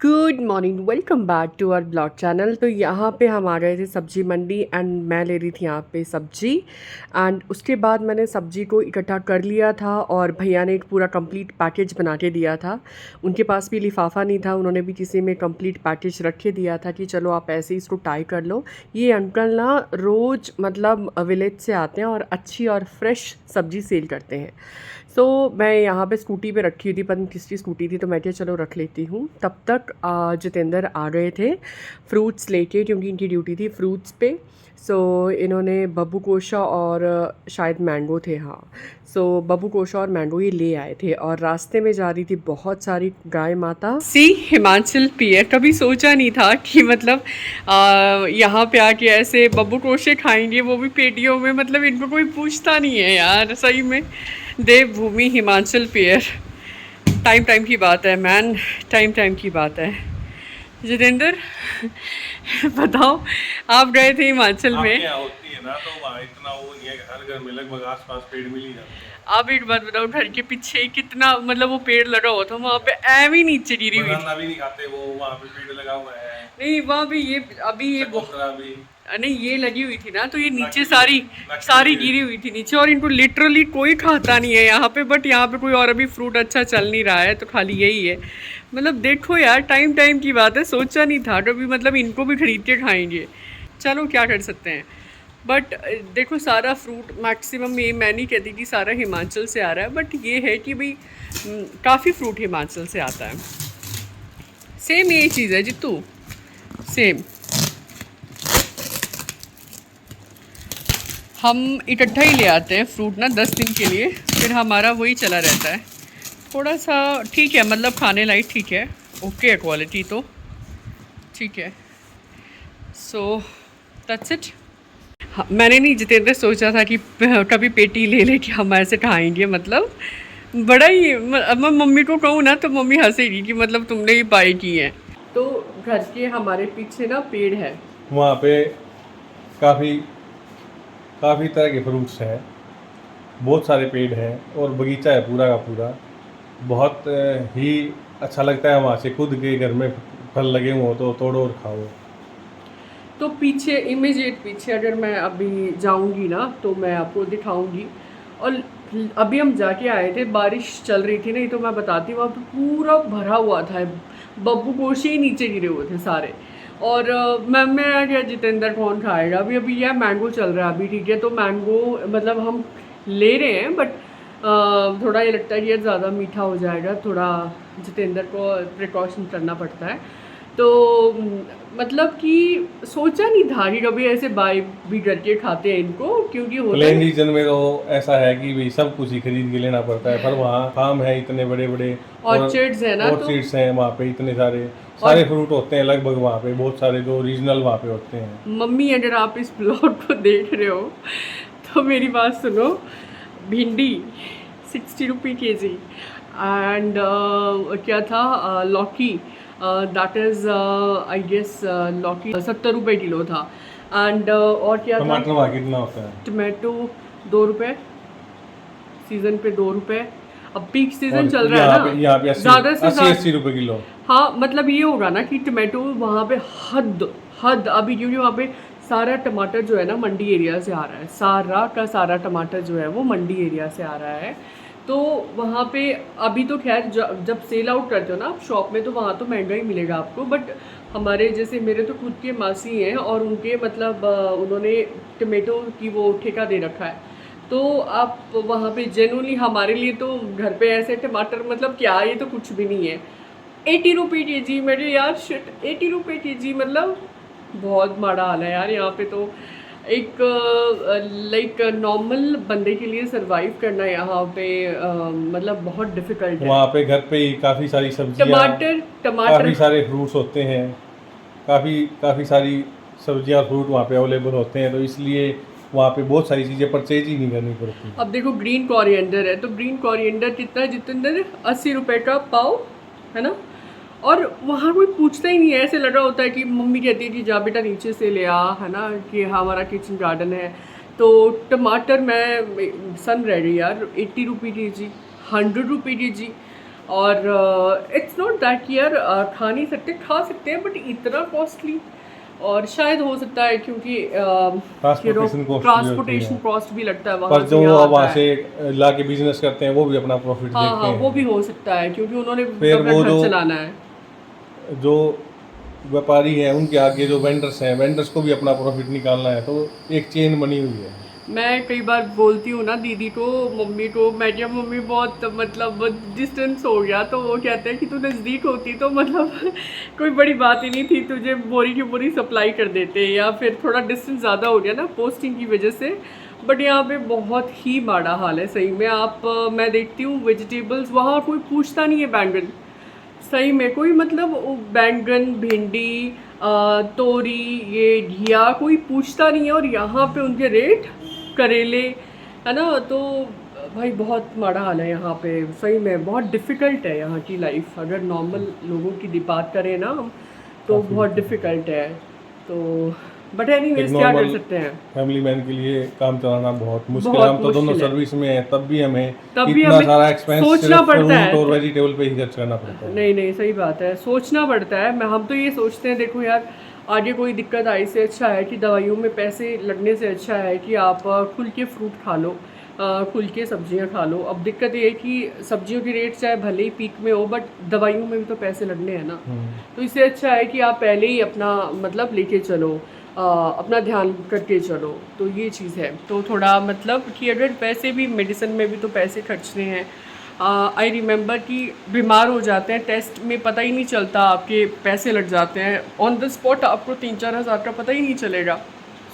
Good morning, welcome back to our blog channel. तो यहाँ पे हम आ गए थे सब्जी मंडी एंड मैं ले रही थी यहाँ पे सब्जी। एंड उसके बाद मैंने सब्जी को इकट्ठा कर लिया था और भैया ने एक पूरा कंप्लीट पैकेज बना के दिया था। उनके पास भी लिफाफा नहीं था, उन्होंने भी किसी में कंप्लीट पैकेज रख के दिया था कि चलो आप ऐसे ही इसको टाई कर लो। ये अंकल ना रोज़ मतलब विलेज से आते हैं और अच्छी और फ्रेश सब्जी सेल करते हैं। सो मैं यहाँ पे स्कूटी पे रखी हुई थी, पता नहीं किसकी स्कूटी थी, तो मैं क्या चलो रख लेती हूँ। तब तक जितेंद्र आ गए थे फ्रूट्स लेके, क्योंकि इनकी ड्यूटी थी फ्रूट्स पे। सो इन्होंने बब्बू कोशा और शायद मैंगो थे, हाँ। सो बब्बू कोशा और मैंगो ये ले आए थे और रास्ते में जा रही थी बहुत सारी गाय माता। सी हिमाचल पियर, कभी सोचा नहीं था कि मतलब यहाँ पे आके ऐसे बब्बू कोशे खाएंगे, वो भी पेटियों में। मतलब इनको कोई पूछता नहीं है यार, सही में। देवभूमि हिमाचल पियर, टाइम टाइम की बात है मैन, टाइम टाइम की बात है। जितेंद्र बताओ, आप गए थे हिमाचल में। क्या होती है ना, तो वहाँ इतना वो नहीं है कि हर घर में लगभग आसपास पेड़ मिल ही जाते हैं। आप एक बात बताओ, घर के पीछे कितना मतलब वो पेड़ लगा हुआ था, वहाँ पे ऐव ही नीचे गिरी हुई थी। बनाना भी नहीं खाते वो, वहाँ पे पेड़ लगा हुआ है। नहीं वहाँ पे ये अभी ये चकोतरा भी नहीं, ये लगी हुई थी ना, तो ये नीचे नकली- सारी नकली गिरी हुई थी नीचे, और इनको लिटरली कोई खाता नहीं है यहाँ पे। बट यहाँ पे कोई और अभी फ्रूट अच्छा चल नहीं रहा है, तो खाली यही है। मतलब देखो यार, टाइम टाइम की बात है, सोचा नहीं था कभी मतलब इनको भी खरीद के खाएंगे। चलो क्या कर सकते हैं। बट देखो, सारा फ्रूट मैक्सिमम, ये मैं नहीं कहती कि सारा हिमाचल से आ रहा है, बट ये है कि भाई काफ़ी फ्रूट हिमाचल से आता है। सेम यही चीज़ है जित्तू, सेम। हम इकट्ठा ही ले आते हैं फ्रूट ना 10 दिन के लिए, फिर हमारा वही चला रहता है। थोड़ा सा ठीक है, मतलब खाने लायक ठीक है, ओके है, क्वालिटी तो ठीक है। So that's it. हाँ, मैंने नहीं जितेंद्र सोचा था कि कभी पेटी ले लेके हम ऐसे खाएंगे। मतलब बड़ा ही अब मैं मम्मी को कहूँ ना तो मम्मी हंसेगी कि मतलब तुमने ही बाई की है। तो घर के हमारे पीछे ना पेड़ है, वहाँ पे काफ़ी काफ़ी तरह के फ्रूट्स हैं, बहुत सारे पेड़ हैं और बगीचा है पूरा का पूरा। बहुत ही अच्छा लगता है वहाँ से, खुद के घर में फल लगे हुए हो तो तोड़ो और खाओ। तो पीछे इमीडिएट पीछे अगर मैं अभी जाऊंगी ना तो मैं आपको दिखाऊंगी। और अभी हम जाके आए थे, बारिश चल रही थी, नहीं तो मैं बताती, वहाँ पे पूरा भरा हुआ था, बब्बू गोशे ही नीचे गिरे हुए थे सारे। और मैं क्या, जितेंद्र कौन खाएगा। अभी अभी यह मैंगो चल रहा है अभी, ठीक है। तो मैंगो मतलब हम ले रहे हैं, बट थोड़ा ये लगता है कि ये ज़्यादा मीठा हो जाएगा, थोड़ा जितेंद्र को प्रिकॉशन करना पड़ता है। तो मतलब कि सोचा नहीं था कि कभी ऐसे बाई भी करके खाते हैं इनको, क्योंकि होता प्लेन है रीजन में तो ऐसा है कि भाई सब कुछ ही खरीद के लेना पड़ता है, पर वहाँ फार्म है इतने बड़े बड़े और ऑर्चिड्स है ना, तो ऑर्चिड्स हैं वहाँ पे, इतने सारे और सारे फ्रूट होते हैं लगभग वहाँ पे, बहुत सारे जो रीजनल वहाँ पे होते हैं। मम्मी अगर आप इस ब्लॉग को देख रहे हो तो मेरी बात सुनो। भिंडी 60 रुपये केजी, एंड क्या था, लौकी, दैट इज़ आई गेस लौकी 70 रुपये किलो था। एंड और क्या था, टमाटर वहाँ कितना होता है? टमाटो 2 रुपये, सीज़न पे 2 रुपये। अब पीक सीज़न और चल रहा है ना, यहाँ पे ज़्यादा से 80 रुपए किलो। हाँ, मतलब ये होगा ना कि टमाटो वहाँ पे हद हद अभी, क्योंकि वहाँ पे सारा टमाटर जो है ना मंडी एरिया से आ रहा है, सारा का सारा टमाटर जो है वो मंडी एरिया से आ रहा है। तो वहाँ पे अभी तो खैर जब सेल आउट करते हो ना आप शॉप में, तो वहाँ तो महंगा ही मिलेगा आपको। बट हमारे जैसे, मेरे तो खुद के मासी हैं और उनके मतलब उन्होंने टमाटो की वो ठेका दे रखा है। तो आप वहाँ पे जेन्युइनली, हमारे लिए तो घर पे ऐसे टमाटर मतलब क्या, ये तो कुछ भी नहीं है। 80 रुपये के जी, मेरे यार शिट, 80 रुपये के जी, मतलब बहुत माड़ा हाल है यार यहाँ पे तो। एक लाइक नॉर्मल बंदे के लिए सरवाइव करना यहाँ पे मतलब बहुत डिफ़िकल्ट है। वहाँ पे घर पे ही काफ़ी सारी सब्जियाँ, टमाटर काफ़ी सारे फ्रूट्स होते हैं, काफ़ी काफ़ी सारी सब्जियाँ और फ्रूट वहाँ पे अवेलेबल होते हैं, तो इसलिए वहाँ पे बहुत सारी चीज़ें परचेज ही नहीं करनी पड़ती। अब देखो, ग्रीन कोरिएंडर है, तो ग्रीन कोरिएंडर कितना है जितेंद्र, 80 रुपये का पाव है ना। और वहाँ कोई पूछता ही नहीं है, ऐसे लगा होता है कि मम्मी कहती है कि जा बेटा नीचे से ले आ, है ना, कि हमारा किचन गार्डन है। तो टमाटर मैं सन रह गई यार, 80 रुपये के जी, 100 रुपये के जी। और इट्स नॉट दैट यार खा नहीं सकते, खा सकते हैं बट इतना कॉस्टली। और शायद हो सकता है क्योंकि ट्रांसपोर्टेशन कॉस्ट भी होती ट्रांसपोर्टेशन है, कॉस्ट भी लगता है पर वहाँ से जो यहाँ अब वहाँ आता से है। ला के बिजनेस करते हैं वो भी अपना प्रॉफिट हाँ देखते हाँ, वो भी हैं। हो सकता है क्योंकि उन्होंने फिर अपना वो घर चलाना है। जो व्यापारी हैं उनके आगे जो वेंडर्स हैं, वेंडर्स को भी अपना प्रॉफिट निकालना है, तो एक चेन बनी हुई है। मैं कई बार बोलती हूँ ना दीदी को, मम्मी को, मैं क्या मम्मी बहुत मतलब डिस्टेंस हो गया, तो वो कहते हैं कि तू नज़दीक होती तो मतलब कोई बड़ी बात ही नहीं थी, तुझे बोरी की बोरी सप्लाई कर देते, या फिर थोड़ा डिस्टेंस ज़्यादा हो गया ना पोस्टिंग की वजह से। बट यहाँ पे बहुत ही माड़ा हाल है सही में। मैं देखती हूँ वेजिटेबल्स वहाँ कोई पूछता नहीं है, बैंगन सही में कोई मतलब बैंगन, भिंडी, तोरी, ये घिया कोई पूछता नहीं है, और यहाँ पे उनके रेट, करेले, है ना। तो भाई बहुत माड़ा हाल है यहाँ पे सही में, बहुत डिफ़िकल्ट है यहाँ की लाइफ। अगर नॉर्मल लोगों की बात करें ना हम, तो काफ़ी बहुत दिक्कत है। डिफ़िकल्ट है। तो बट एक एनीवेज क्या कर नॉर्मल सकते हैं, फैमिली मैन के लिए काम चलाना बहुत मुश्किल है। बहुत हम तो दोनों मुश्किल है। सर्विस में हैं, तब भी हमें तब भी इतना हमें सारा एक्सपेंस सोचना सिर्फ पड़ता फ्रूट और है। वेजिटेबल पे ही खर्च करना पड़ता है। नहीं नहीं, सही बात है, सोचना पड़ता है। मैं हम तो ये सोचते हैं, देखो यार, आगे कोई दिक्कत आई से अच्छा है कि दवाइयों में पैसे लगने से अच्छा है कि आप खुल के फ्रूट खा लो, खुल के सब्जियां खा लो। अब दिक्कत ये है कि सब्जियों की रेट चाहे भले ही पीक में हो, बट दवाइयों में भी तो पैसे लगने हैं ना। तो इससे अच्छा है कि आप पहले ही अपना मतलब लेके चलो, अपना ध्यान करके चलो। तो ये चीज़ है। तो थोड़ा मतलब कि अगर पैसे भी, मेडिसिन में भी तो पैसे खर्चने हैं। आई रिमेंबर कि बीमार हो जाते हैं, टेस्ट में पता ही नहीं चलता, आपके पैसे लग जाते हैं ऑन द स्पॉट, आपको 3-4 हज़ार का पता ही नहीं चलेगा।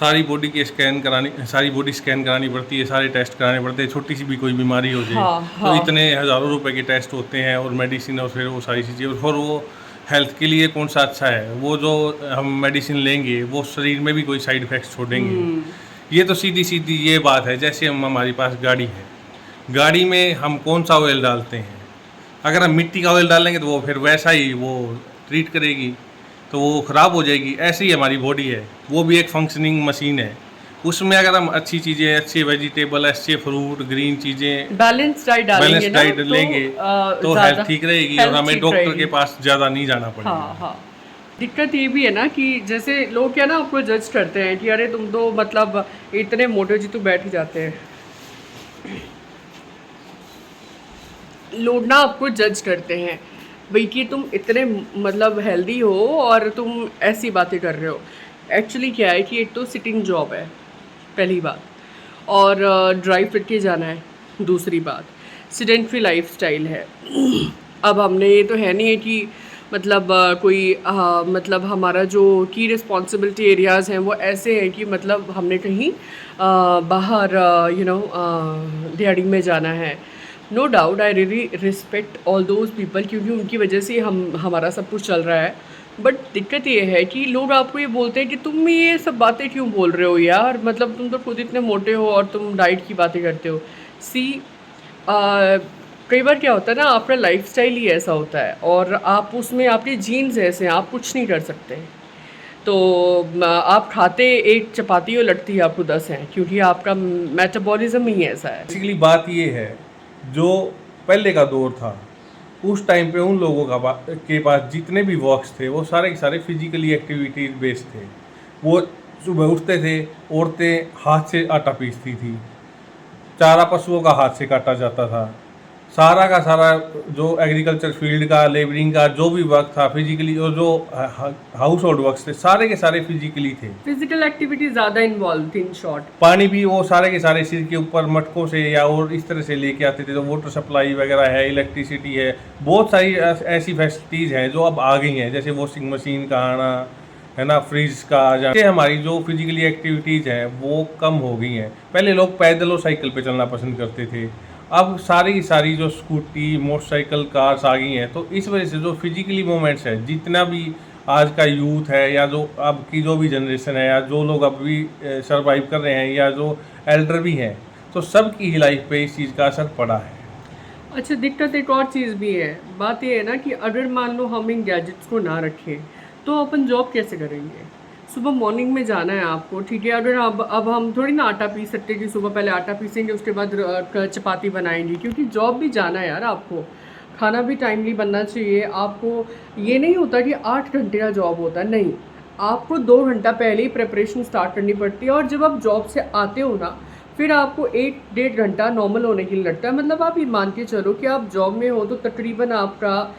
सारी बॉडी की स्कैन करानी, सारी बॉडी स्कैन करानी पड़ती है, सारे टेस्ट कराने पड़ते हैं। छोटी सी भी कोई बीमारी हो जाए हाँ तो हाँ। इतने हज़ारों रुपए के टेस्ट होते हैं, और मेडिसिन, और फिर वो सारी चीज़ें। और वो हेल्थ के लिए कौन सा अच्छा है? वो जो हम मेडिसिन लेंगे वो शरीर में भी कोई साइड इफ़ेक्ट्स छोड़ेंगे। ये तो सीधी सीधी ये बात है, जैसे हमारे पास गाड़ी है, गाड़ी में हम कौन सा ऑयल डालते हैं? अगर हम मिट्टी का ऑयल डालेंगे तो वो फिर वैसा ही वो ट्रीट करेगी, तो वो ख़राब हो जाएगी। ऐसे ही हमारी बॉडी है, वो भी एक फंक्शनिंग मशीन है। उसमें अगर हम अच्छी चीज़ें, अच्छे वेजिटेबल, अच्छे फ्रूट, ग्रीन चीज़ें, बैलेंस डाइट डालेंगे बैलेंस ना, डाइट तो लेंगे तो हेल्थ ज़्यादा ठीक रहेगी, और हेल्थ हमें ठीक डॉक्टर के रहेगी। पास ज़्यादा नहीं जाना पड़ेगा। हाँ हाँ। दिक्कत ये भी है ना कि जैसे लोग क्या ना आपको जज करते हैं कि अरे तुम तो मतलब इतने मोटे, जी तो बैठ ही जाते हैं, लोग ना आपको जज करते हैं भाई कि तुम इतने मतलब हेल्दी हो और तुम ऐसी बातें कर रहे हो। एक्चुअली क्या है कि एक तो सिटिंग जॉब है पहली बात, और ड्राइव करके जाना है दूसरी बात, सीडेंटरी लाइफस्टाइल है। अब हमने ये तो है नहीं है कि मतलब मतलब हमारा जो की रिस्पॉन्सिबिलिटी एरियाज़ हैं वो ऐसे हैं कि मतलब हमने कहीं बाहर दिहाड़ी में जाना है। No doubt, I really respect all those people, क्योंकि उनकी वजह से हम हमारा सब कुछ चल रहा है। बट दिक्कत ये है कि लोग आपको ये बोलते हैं कि तुम ये सब बातें क्यों बोल रहे हो यार, मतलब तुम तो खुद इतने मोटे हो और तुम डाइट की बातें करते हो। सी, कई बार क्या होता है ना, आपका लाइफस्टाइल ही ऐसा होता है और आप उसमें, आपके जीन्स ऐसे हैं, आप कुछ नहीं कर सकते। तो आप खाते एक चपाती और लगती है आपको 10 हैं, क्योंकि आपका मेटाबॉलिज्म ही ऐसा है। बेसिकली बात ये है, जो पहले का दौर था, उस टाइम पे उन लोगों के पास जितने भी वर्क्स थे वो सारे के सारे फिजिकली एक्टिविटीज बेस्ड थे। वो सुबह उठते थे, औरतें हाथ से आटा पीसती थी, चारा पशुओं का हाथ से काटा जाता था, सारा का सारा जो एग्रीकल्चर फील्ड का, लेबरिंग का जो भी वर्क था फिजिकली, और जो हाउस होल्ड वर्क्स थे सारे के सारे फिजिकली थे। फिजिकल एक्टिविटी ज़्यादा इन्वॉल्व थी इन शॉर्ट। पानी भी वो सारे के सारे सिर के ऊपर मटकों से या और इस तरह से लेके आते थे। तो वाटर सप्लाई वगैरह है, इलेक्ट्रिसिटी है, बहुत सारी ऐसी फैसिलिटीज़ हैं जो अब आ गई हैं, जैसे वॉशिंग मशीन का आना, है ना, फ्रिज का आ जाना। इससे हमारी जो फिजिकली एक्टिविटीज़ हैं वो कम हो गई हैं। पहले लोग पैदल और साइकिल पे चलना पसंद करते थे, अब सारी की सारी जो स्कूटी, मोटरसाइकिल, कार्स आ गई हैं। तो इस वजह से जो फिजिकली मूवमेंट्स है, जितना भी आज का यूथ है या जो अब की जो भी जनरेशन है या जो लोग अब भी सरवाइव कर रहे हैं या जो एल्डर भी हैं, तो सबकी ही लाइफ पे इस चीज़ का असर पड़ा है। अच्छा, दिक्कत एक और चीज़ भी है। बात ये है ना कि अगर मान लो हम इन गैजेट्स को ना रखें तो अपन जॉब कैसे करेंगे? सुबह मॉर्निंग में जाना है आपको, ठीक है। अगर अब हम थोड़ी ना आटा पीस सकते कि सुबह पहले आटा पीसेंगे उसके बाद चपाती बनाएंगे, क्योंकि जॉब भी जाना है यार आपको। खाना भी टाइमली बनना चाहिए। आपको ये नहीं होता कि 8 घंटे का जॉब होता है, नहीं, आपको 2 घंटा पहले ही प्रिपरेशन स्टार्ट करनी पड़ती है। और जब आप जॉब से आते हो ना, फिर आपको 1 डेढ़ घंटा नॉर्मल होने के लिए लगता है। मतलब आप ये मान के चलो कि आप जॉब में हो तो तकरीबन आपका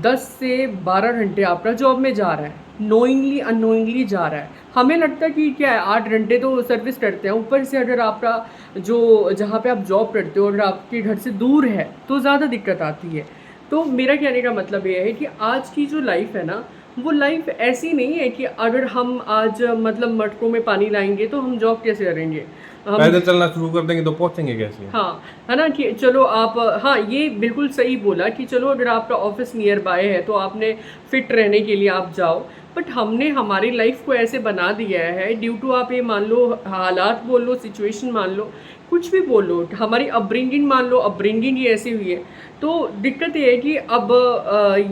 10 से 12 घंटे आपका जॉब में जा रहा है, नोइंगली अननोइंगली जा रहा है। हमें लगता है कि क्या है, 8 घंटे तो सर्विस करते हैं, ऊपर से अगर आपका जो जहाँ पे आप जॉब करते हो अगर आपके घर से दूर है तो ज़्यादा दिक्कत आती है। तो मेरा कहने का मतलब ये है कि आज की जो लाइफ है ना, वो लाइफ ऐसी नहीं है कि अगर हम आज मतलब मटकों में पानी लाएंगे तो हम जॉब कैसे करेंगे, हम पैदल चलना शुरू कर देंगे तो पहुंचेंगे कैसे? हाँ, है ना कि चलो आप, हाँ ये बिल्कुल सही बोला कि चलो अगर आपका ऑफिस नियर बाय है तो आपने फिट रहने के लिए आप जाओ। बट हमने हमारी लाइफ को ऐसे बना दिया है ड्यू टू, आप ये मान लो हालात बोल लो, सिचुएशन मान लो, कुछ भी बोल लो, हमारी अपब्रिंगिंग मान लो, अपब्रिंगिंग ही ऐसी हुई है। तो दिक्कत ये है कि अब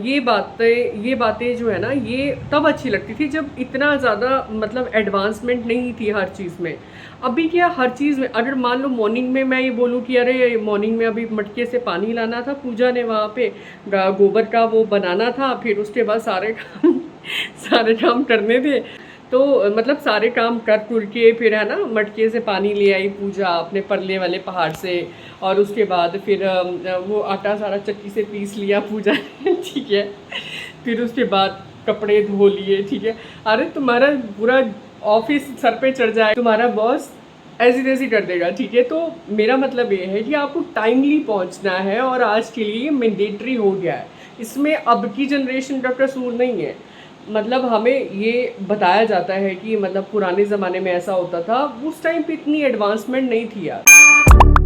ये बातें जो है ना, ये तब अच्छी लगती थी जब इतना ज़्यादा मतलब एडवांसमेंट नहीं थी हर चीज़ में। अभी क्या हर चीज़ में, अगर मान लो मॉर्निंग में मैं ये बोलूँ कि अरे मॉर्निंग में अभी मटके से पानी लाना था, पूजा ने वहाँ पे गोबर का वो बनाना था, फिर उसके बाद सारे काम सारे काम करने थे। तो मतलब सारे काम कर कुर के फिर है ना मटके से पानी ले आई पूजा अपने परले वाले पहाड़ से, और उसके बाद फिर वो आटा सारा चक्की से पीस लिया पूजा ने, ठीक है। फिर उसके बाद कपड़े धो लिए, ठीक है। अरे तुम्हारा पूरा ऑफिस सर पे चढ़ जाए, तुम्हारा बॉस ऐसी तैसी कर देगा, ठीक है। तो मेरा मतलब ये है कि आपको टाइमली पहुंचना है और आज के लिए मैंडेटरी हो गया है। इसमें अब की जनरेशन का कसूर नहीं है। मतलब हमें ये बताया जाता है कि मतलब पुराने ज़माने में ऐसा होता था, उस टाइम पे इतनी एडवांसमेंट नहीं थी यार।